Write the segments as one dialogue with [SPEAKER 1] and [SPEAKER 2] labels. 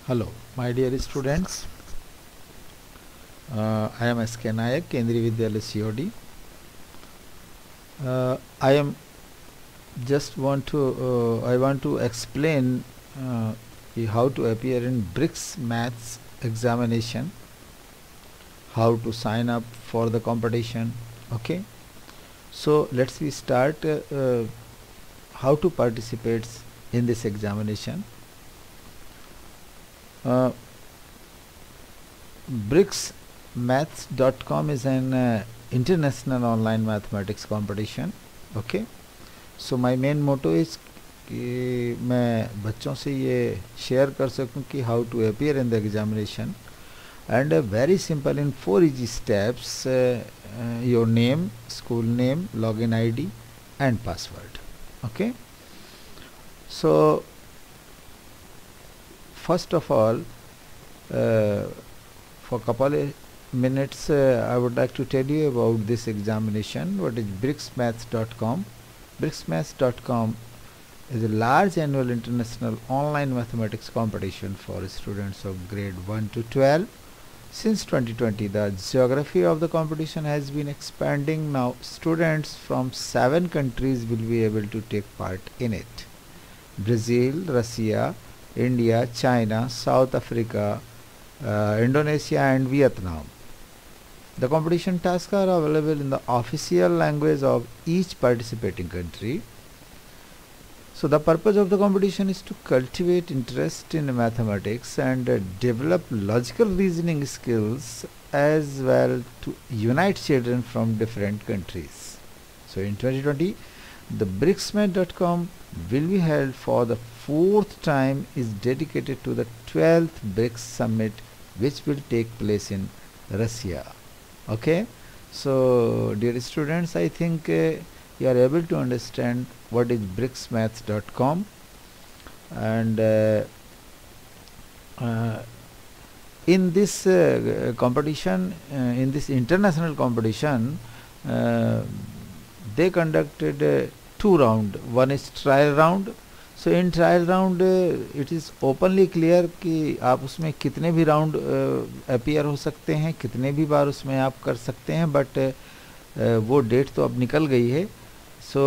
[SPEAKER 1] Hello, my dear students. I am S.K. Nayak, Kendriya Vidyalaya COD. I am I want to explain how to appear in BRICS Maths examination, how to sign up for the competition. Okay, so let's we start how to participate in this examination. BRICSmaths.com is an international online mathematics competition. Okay, so my main motto is कि मैं बच्चों से ये share कर सकूं कि how to appear in the examination and very simple in 4 easy steps, your name, school name, login ID and password. Okay, so first of all, for couple of minutes I would like to tell you about this examination. What is BRICSmaths.com? BRICSmaths.com is a large annual international online mathematics competition for students of grade 1 to 12. Since 2020, the geography of the competition has been expanding. Now students from 7 countries will be able to take part in it: Brazil, Russia, India, China, South Africa, Indonesia and Vietnam. The competition tasks are available in the official language of each participating country. So the purpose of the competition is to cultivate interest in mathematics and develop logical reasoning skills, as well to unite children from different countries. So in 2020, the BRICSmaths.com will be held for the 4th time, is dedicated to the 12th BRICS Summit, which will take place in Russia. Okay, so dear students, I think you are able to understand what is BRICSmaths.com, and in this competition, in this international competition, they conducted 2 rounds. One is trial round. So in trial round it is openly clear कि आप उसमें कितने भी round appear हो सकते हैं, कितने भी बार उसमें आप कर सकते हैं, बट वो डेट तो अब निकल गई है. So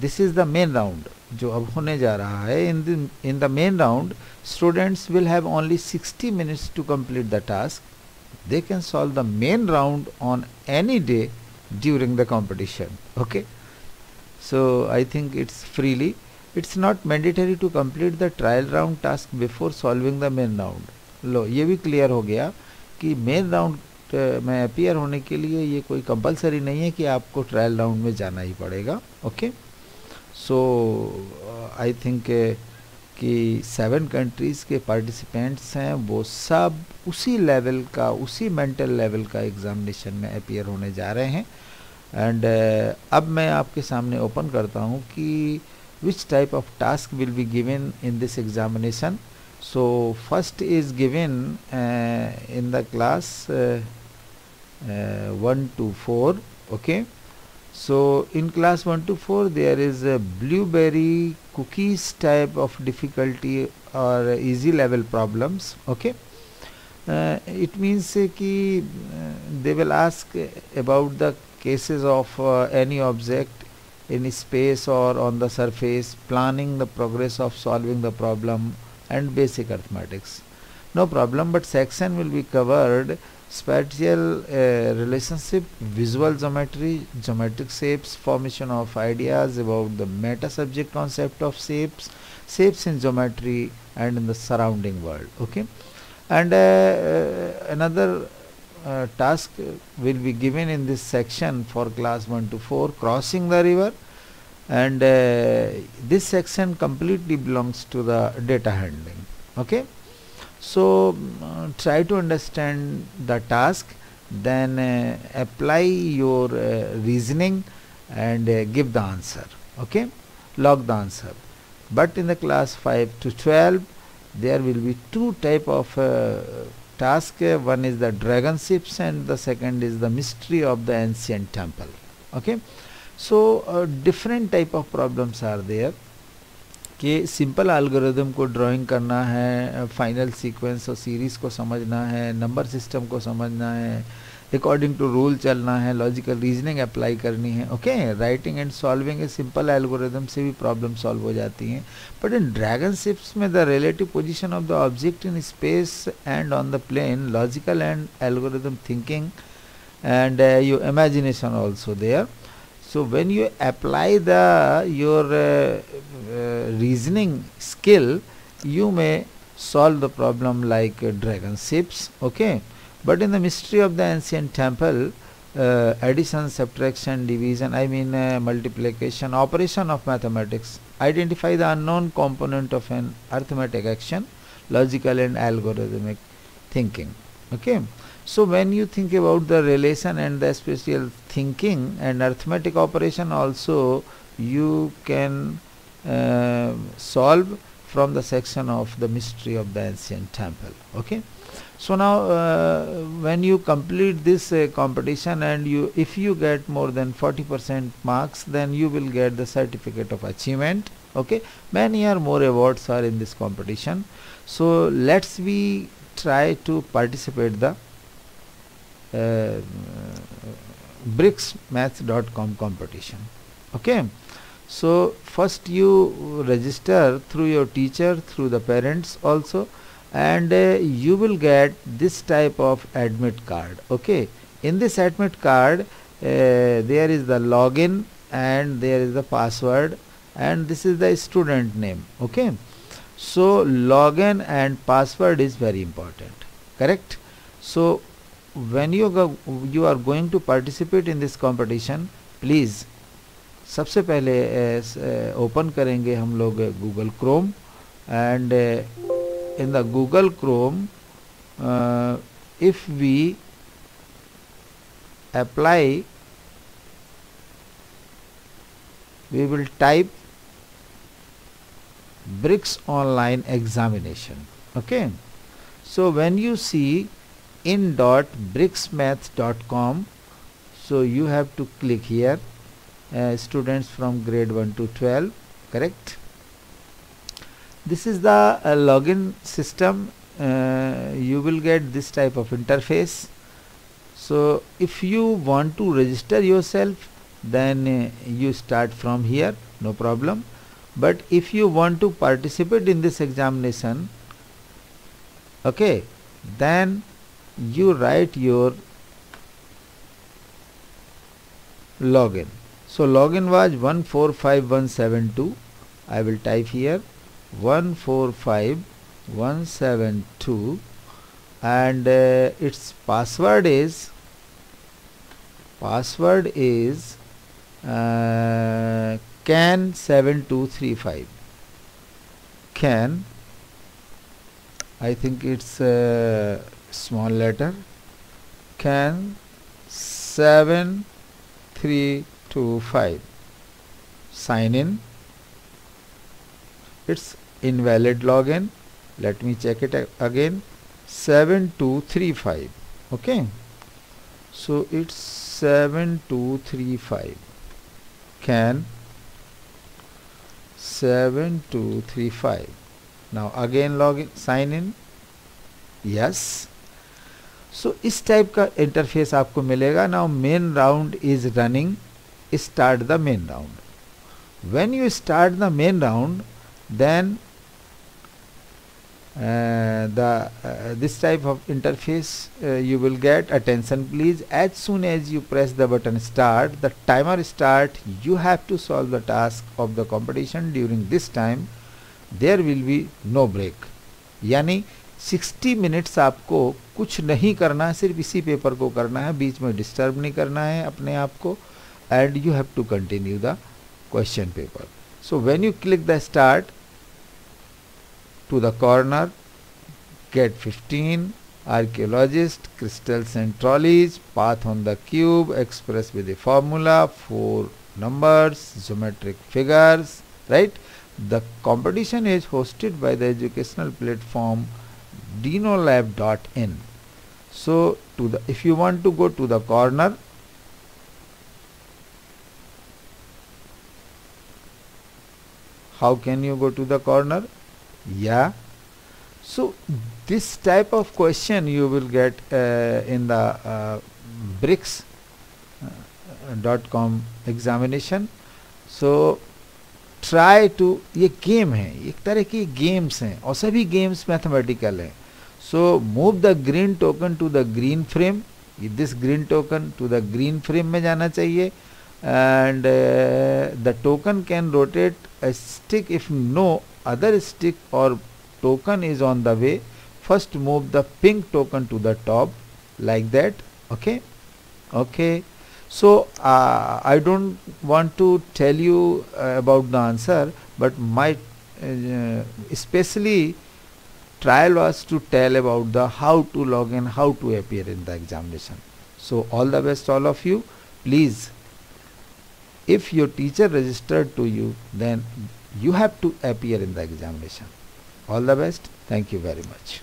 [SPEAKER 1] this is the main round जो अब होने जा रहा है. In the main round students will have only 60 minutes to complete the task. They can solve the main round on any day during the competition. Okay, so I think it's freely. It's not mandatory to complete the trial round task before solving the main round. लो ये भी clear हो गया कि main round में appear होने के लिए ये कोई कंपलसरी नहीं है कि आपको ट्रायल राउंड में जाना ही पड़ेगा. ओके, सो आई थिंक कि 7 कंट्रीज़ के पार्टिसिपेंट्स हैं, वो सब उसी लेवल का, उसी मेंटल लेवल का एग्जामिनेशन में अपीयर होने जा रहे हैं. एंड अब मैं आपके सामने ओपन करता हूँ कि which type of task will be given in this examination. So first is given in the class 1 to 4. Okay, so in class 1 to 4 there is a blueberry cookies type of difficulty or easy level problems. Okay, it means कि they will ask about the cases of any object in space or on the surface, planning the progress of solving the problem and basic arithmetics. No problem, but section will be covered: spatial relationship, visual geometry, geometric shapes, formation of ideas about the meta subject concept of shapes, shapes in geometry and in the surrounding world. Okay, and another task will be given in this section for class 1 to 4, crossing the river, and this section completely belongs to the data handling. Okay, so try to understand the task, then apply your reasoning and give the answer. Okay, log the answer. But in the class 5 to 12 there will be 2 type of task. One is the dragon ships and the second is the mystery of the ancient temple. Okay, so different type of problems are there. कि simple algorithm को drawing करना है, final sequence और series को समझना है, number system को समझना है, अकॉर्डिंग टू रूल चलना है, लॉजिकल रीजनिंग अप्लाई करनी है. Okay, writing and solving a simple algorithm से भी प्रॉब्लम सॉल्व हो जाती हैं. बट इन ड्रैगन शिप्स में the relative position of the object in space and on the plane, logical and algorithm thinking and your imagination also there. So when you apply your reasoning skill, you may solve the problem like dragon ships. Okay, but in the mystery of the ancient temple, addition, subtraction, division, I mean multiplication, operation of mathematics, identify the unknown component of an arithmetic action, logical and algorithmic thinking. Okay, so when you think about the relation and the spatial thinking and arithmetic operation also, you can solve from the section of the mystery of the ancient temple. Okay, so now when you complete this competition, and if you get more than 40% marks, then you will get the certificate of achievement. Okay, many or more awards are in this competition. So let's we try to participate the bricsmaths.com competition. Okay, so first you register through your teacher, through the parents also, and you will get this type of admit card. Okay, in this admit card there is the login and there is the password, and this is the student name. Okay, so login and password is very important, correct? So when you are going to participate in this competition, please सबसे पहले open करेंगे हम लोग Google Chrome, and in the Google Chrome if we apply, we will type BRICS online examination. Okay, so when you see in.bricsmath.com, so you have to click here, students from grade 1 to 12, correct? This is the login system. You will get this type of interface. So if you want to register yourself, then you start from here, no problem. But if you want to participate in this examination, okay, then you write your login. So login was 145172. I will type here 145172, and its password is can7235. Can, I think it's a small letter, can 7325. Sign in. It's invalid login. Let me check it again. 7235. Okay, so it's 7235. Can 7235. Now again login, sign in. Yes. So इस type का interface आपको मिलेगा. Now main round is running. Start the main round. When you start the main round, then this type of interface you will get. Attention please, as soon as you press the button start, the timer start. You have to solve the task of the competition. During this time there will be no break, यानी 60 minutes आपको कुछ नहीं करना है, सिर्फ इसी paper को करना है, बीच में डिस्टर्ब नहीं करना है अपने आप को, and you have to continue the question paper. So when you click the start, to the corner, get 15, archaeologist, crystals and trolleys, path on the cube, express with a formula, 4 numbers, geometric figures, right? The competition is hosted by the educational platform dinolab.in. So if you want to go to the corner, how can you go to the corner? Yeah. So this type of question you will get in the bricks.com examination. So try to, ये game है, एक तरह की games हैं और सभी games mathematical हैं. So move the green token to the green frame, this green token to the green frame में जाना चाहिए. And the token can rotate a stick if no other stick or token is on the way. First move the pink token to the top like that. Okay. So I don't want to tell you about the answer, but my especially trial was to tell about the how to log and how to appear in the examination. So all the best all of you. Please, if your teacher registered to you, then you have to appear in the examination. All the best. Thank you very much.